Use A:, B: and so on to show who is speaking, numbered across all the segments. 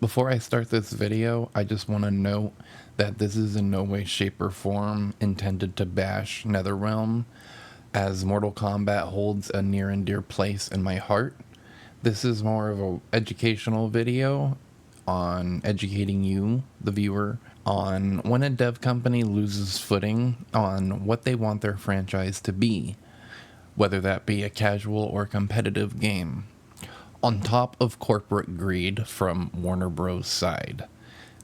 A: Before I start this video, I just want to note that this is in no way, shape, or form intended to bash Netherrealm, as Mortal Kombat holds a near and dear place in my heart. This is more of an educational video on educating you, the viewer, on when a dev company loses footing on what they want their franchise to be, whether that be a casual or competitive game. On top of corporate greed from Warner Bros. Side,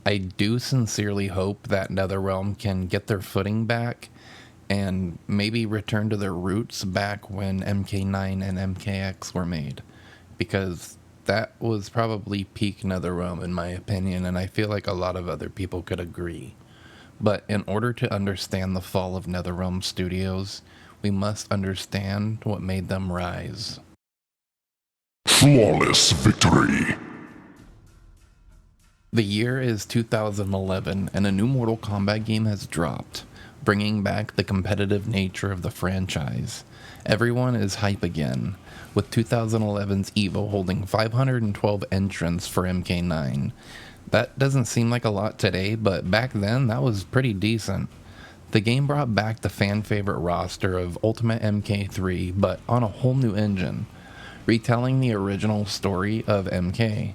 A: I do sincerely hope that Netherrealm can get their footing back and maybe return to their roots back when MK9 and MKX were made, because that was probably peak Netherrealm in my opinion, and I feel like a lot of other people could agree. But in order to understand the fall of Netherrealm Studios, we must understand what made them rise.
B: Flawless victory.
A: The year is 2011, and a new Mortal Kombat game has dropped, bringing back the competitive nature of the franchise. Everyone is hype again, with 2011's EVO holding 512 entrants for MK9. That doesn't seem like a lot today, but back then that was pretty decent. The game brought back the fan-favorite roster of Ultimate MK3, but on a whole new engine, retelling the original story of MK.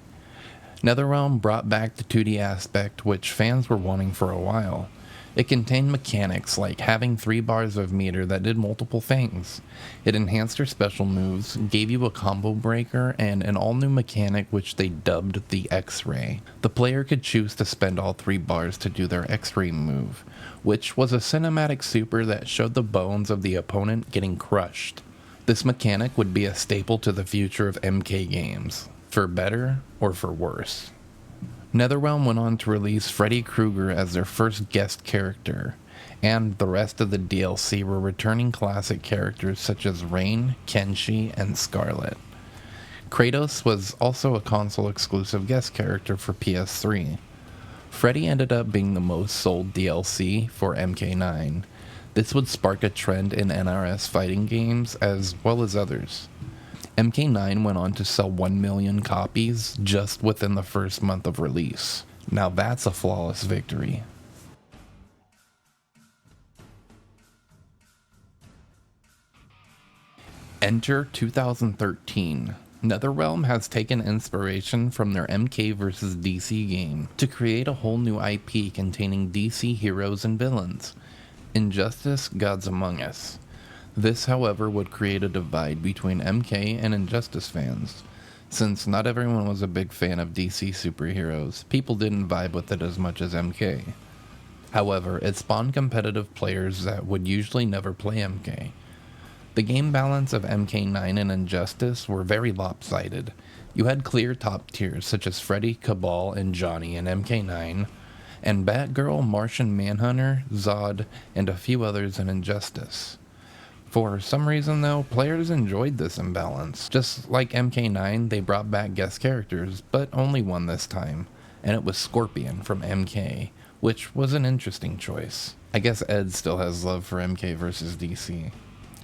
A: Netherrealm brought back the 2D aspect, which fans were wanting for a while. It contained mechanics like having 3 bars of meter that did multiple things. It enhanced your special moves, gave you a combo breaker, and an all-new mechanic which they dubbed the X-Ray. The player could choose to spend all 3 bars to do their X-Ray move, which was a cinematic super that showed the bones of the opponent getting crushed. This mechanic would be a staple to the future of MK games, for better or for worse. Netherrealm went on to release Freddy Krueger as their first guest character, and the rest of the DLC were returning classic characters such as Rain, Kenshi, and Scarlet. Kratos was also a console-exclusive guest character for PS3. Freddy ended up being the most sold DLC for MK9. This would spark a trend in NRS fighting games as well as others. MK9 went on to sell 1 million copies just within the first month of release. Now that's a flawless victory. Enter 2013. Netherrealm has taken inspiration from their MK vs. DC game to create a whole new IP containing DC heroes and villains. Injustice, Gods Among Us. This, however, would create a divide between MK and Injustice fans. Since not everyone was a big fan of DC superheroes, people didn't vibe with it as much as MK. However, it spawned competitive players that would usually never play MK. The game balance of MK9 and Injustice were very lopsided. You had clear top tiers such as Freddy, Cabal, and Johnny in MK9, and Batgirl, Martian Manhunter, Zod, and a few others in Injustice. For some reason though, players enjoyed this imbalance. Just like MK9, they brought back guest characters, but only one this time, and it was Scorpion from MK, which was an interesting choice. I guess Ed still has love for MK vs. DC.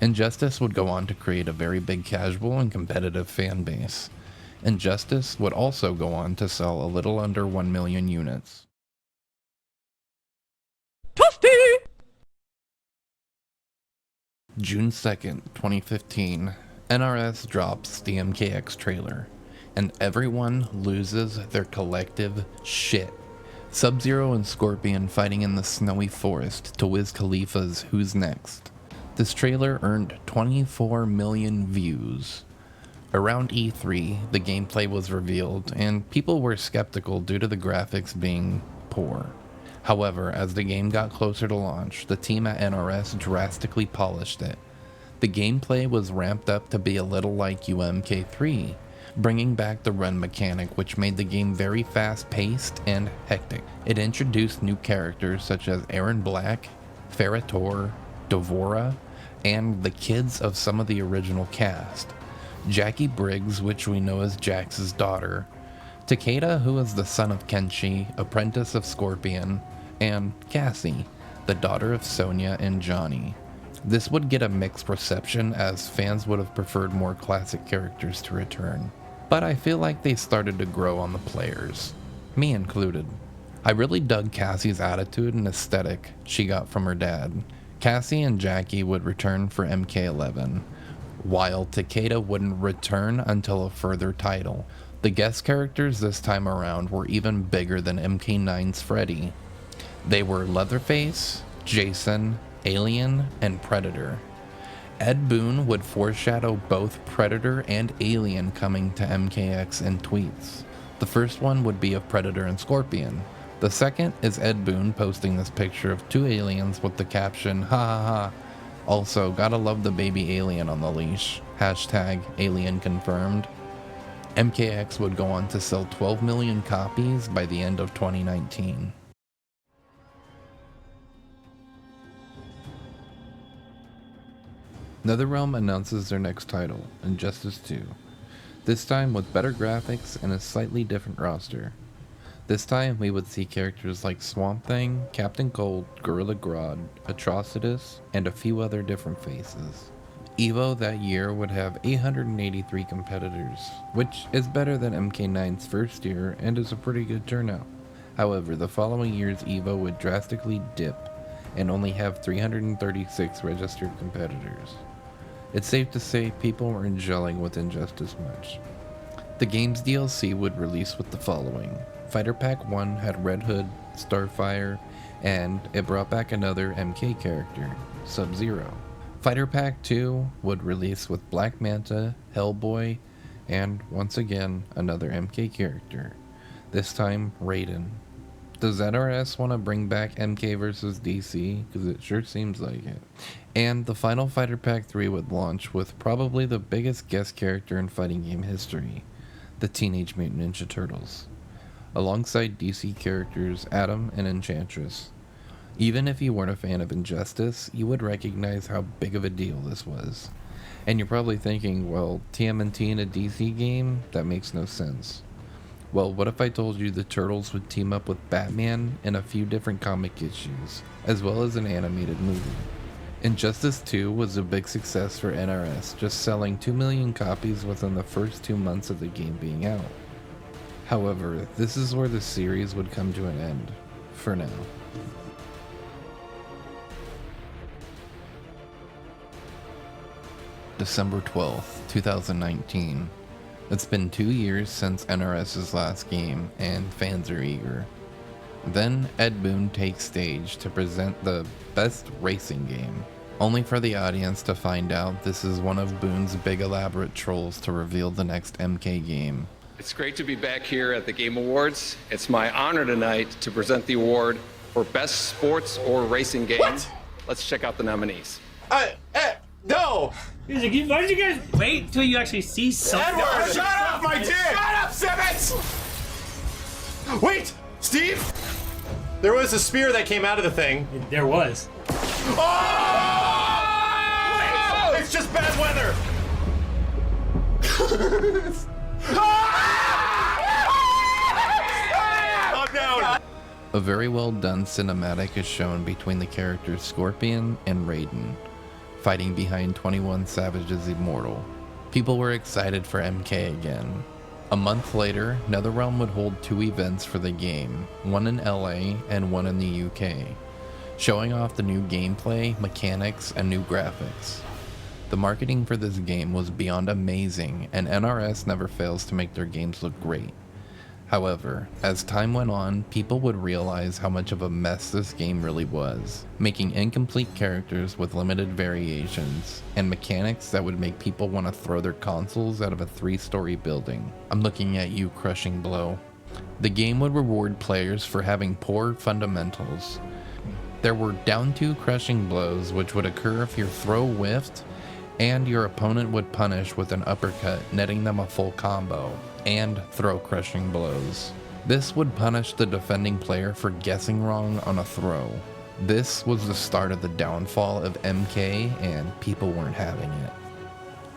A: Injustice would go on to create a very big casual and competitive fan base. Injustice would also go on to sell a little under 1 million units. June 2nd, 2015, NRS drops the MKX trailer, and everyone loses their collective shit. Sub-Zero and Scorpion fighting in the snowy forest to Wiz Khalifa's Who's Next. This trailer earned 24 million views. Around E3, the gameplay was revealed, and people were skeptical due to the graphics being poor. However, as the game got closer to launch, the team at NRS drastically polished it. The gameplay was ramped up to be a little like UMK3, bringing back the run mechanic, which made the game very fast-paced and hectic. It introduced new characters such as Aaron Black, Ferrator, Devora, and the kids of some of the original cast. Jackie Briggs, which we know as Jax's daughter, Takeda, who is the son of Kenshi, apprentice of Scorpion, and Cassie, the daughter of Sonya and Johnny. This would get a mixed reception as fans would have preferred more classic characters to return, but I feel like they started to grow on the players. me included. I really dug Cassie's attitude and aesthetic she got from her dad. Cassie and Jackie would return for MK11, while Takeda wouldn't return until a further title. The guest characters this time around were even bigger than MK9's Freddy. They were Leatherface, Jason, Alien, and Predator. Ed Boon would foreshadow both Predator and Alien coming to MKX in tweets. The first one would be of Predator and Scorpion. The second is Ed Boon posting this picture of two aliens with the caption, "Ha ha ha. Also, gotta love the baby alien on the leash. Hashtag alien confirmed." MKX would go on to sell 12 million copies by the end of 2019. Netherrealm announces their next title, Injustice 2, this time with better graphics and a slightly different roster. This time we would see characters like Swamp Thing, Captain Cold, Gorilla Grodd, Atrocitus, and a few other different faces. EVO that year would have 883 competitors, which is better than MK9's first year and is a pretty good turnout. However, the following year's EVO would drastically dip and only have 336 registered competitors. It's safe to say people weren't gelling with Injustice much. The game's DLC would release with the following. Fighter Pack 1 had Red Hood, Starfire, and it brought back another MK character, Sub-Zero. Fighter Pack 2 would release with Black Manta, Hellboy, and once again another MK character, this time Raiden. Does NRS want to bring back MK vs DC? Because it sure seems like it. And the final Fighter Pack 3 would launch with probably the biggest guest character in fighting game history, the Teenage Mutant Ninja Turtles, alongside DC characters Atom and Enchantress. Even if you weren't a fan of Injustice, you would recognize how big of a deal this was. And you're probably thinking, well, TMNT in a DC game? That makes no sense. Well, what if I told you the Turtles would team up with Batman in a few different comic issues, as well as an animated movie? Injustice 2 was a big success for NRS, just selling 2 million copies within the first 2 months of the game being out. However, this is where the series would come to an end, for now. December 12th, 2019. It's been 2 years since NRS's last game, and fans are eager. Then Ed Boon takes stage to present the best racing game, only for the audience to find out this is one of Boon's big elaborate trolls to reveal the next MK game.
B: It's great to be back here at the Game Awards. It's my honor tonight to present the award for Best Sports or Racing Game.
C: What?
B: Let's check out the nominees.
C: No!
D: Why did you guys wait till you actually see something?
C: Edward, shut up, my dick! Shut up, Simmons! Wait, Steve? There was a spear that came out of the thing.
D: There was.
C: Oh! It's just bad weather. I'm down.
A: A very well done cinematic is shown between the characters Scorpion and Raiden, fighting behind 21 Savage's Immortal. People were excited for MK again. A month later, Netherrealm would hold 2 events for the game, one in LA and one in the UK, showing off the new gameplay, mechanics, and new graphics. The marketing for this game was beyond amazing, and NRS never fails to make their games look great. However, as time went on, people would realize how much of a mess this game really was, making incomplete characters with limited variations, and mechanics that would make people want to throw their consoles out of a 3-story building. I'm looking at you, Crushing Blow. The game would reward players for having poor fundamentals. There were down 2 crushing blows which would occur if your throw whiffed, and your opponent would punish with an uppercut, netting them a full combo, and throw crushing blows. This would punish the defending player for guessing wrong on a throw. This was the start of the downfall of MK, and people weren't having it.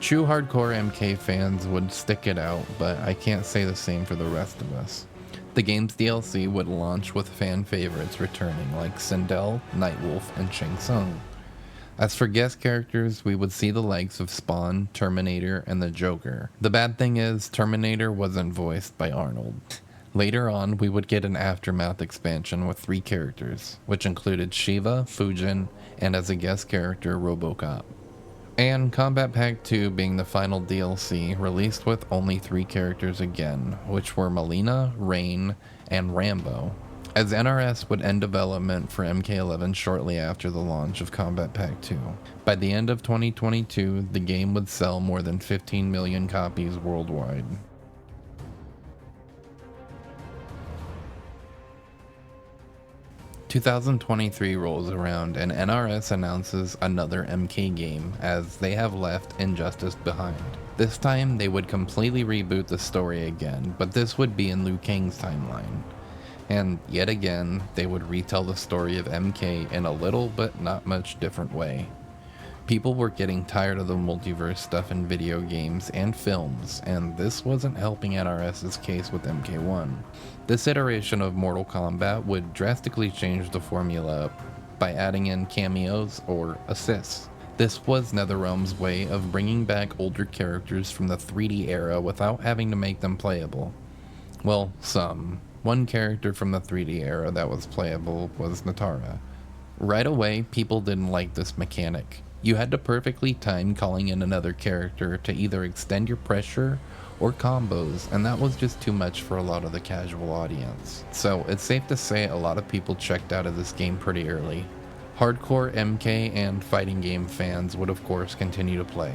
A: True hardcore MK fans would stick it out, but I can't say the same for the rest of us. The game's DLC would launch with fan favorites returning like Sindel, Nightwolf, and Shang Tsung. As for guest characters, we would see the likes of Spawn, Terminator, and the Joker. The bad thing is, Terminator wasn't voiced by Arnold. Later on, we would get an Aftermath expansion with 3 characters, which included Shiva, Fujin, and as a guest character, Robocop. And Combat Pack 2 being the final DLC, released with only 3 characters again, which were Melina, Rain, and Rambo, as NRS would end development for MK11 shortly after the launch of Combat Pack 2. By the end of 2022, the game would sell more than 15 million copies worldwide. "2023 rolls around and NRS announces another MK game, as they have left Injustice behind. This time they would completely reboot the story again, but this would be in Liu Kang's timeline. And yet again, they would retell the story of MK in a little but not much different way. People were getting tired of the multiverse stuff in video games and films, and this wasn't helping NRS's case with MK1. This iteration of Mortal Kombat would drastically change the formula by adding in cameos or assists. This was Netherrealm's way of bringing back older characters from the 3D era without having to make them playable. Well, some. One character from the 3D era that was playable was Natara. Right away, people didn't like this mechanic. You had to perfectly time calling in another character to either extend your pressure or combos, and that was just too much for a lot of the casual audience. So it's safe to say a lot of people checked out of this game pretty early. Hardcore MK and fighting game fans would of course continue to play.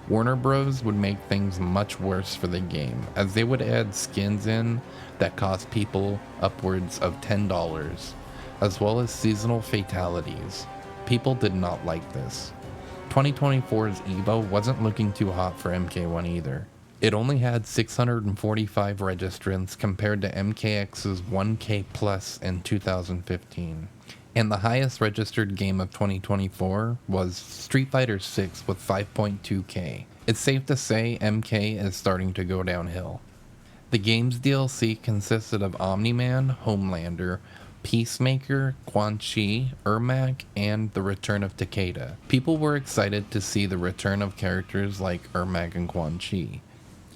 A: Warner Bros. Would make things much worse for the game, as they would add skins in that cost people upwards of $10, as well as seasonal fatalities. People did not like this. 2024's EVO wasn't looking too hot for MK1 either. It only had 645 registrants compared to MKX's 1K plus in 2015. And the highest registered game of 2024 was Street Fighter 6 with 5.2K. It's safe to say MK is starting to go downhill. The game's DLC consisted of Omni-Man, Homelander, Peacemaker, Quan Chi, Ermac, and the return of Takeda. People were excited to see the return of characters like Ermac and Quan Chi.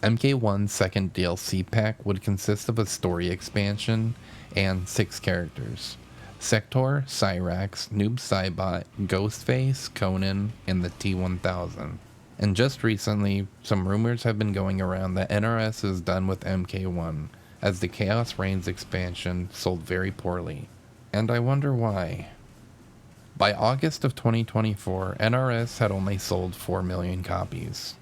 A: MK1's second DLC pack would consist of a story expansion and 6 characters: Sector, Cyrax, Noob Saibot, Ghostface, Conan, and the T-1000. And just recently, some rumors have been going around that NRS is done with MK1, as the Chaos Reigns expansion sold very poorly. And I wonder why. By August of 2024, NRS had only sold 4 million copies.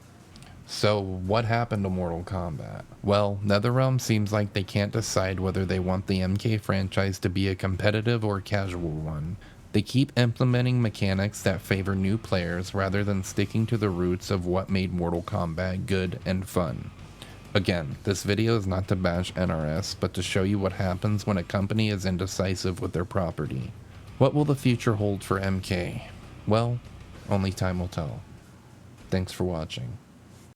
A: So what happened to Mortal Kombat? Well, Netherrealm seems like they can't decide whether they want the MK franchise to be a competitive or casual one. They keep implementing mechanics that favor new players rather than sticking to the roots of what made Mortal Kombat good and fun. Again, this video is not to bash NRS, but to show you what happens when a company is indecisive with their property. What will the future hold for MK? Well, only time will tell. Thanks for watching.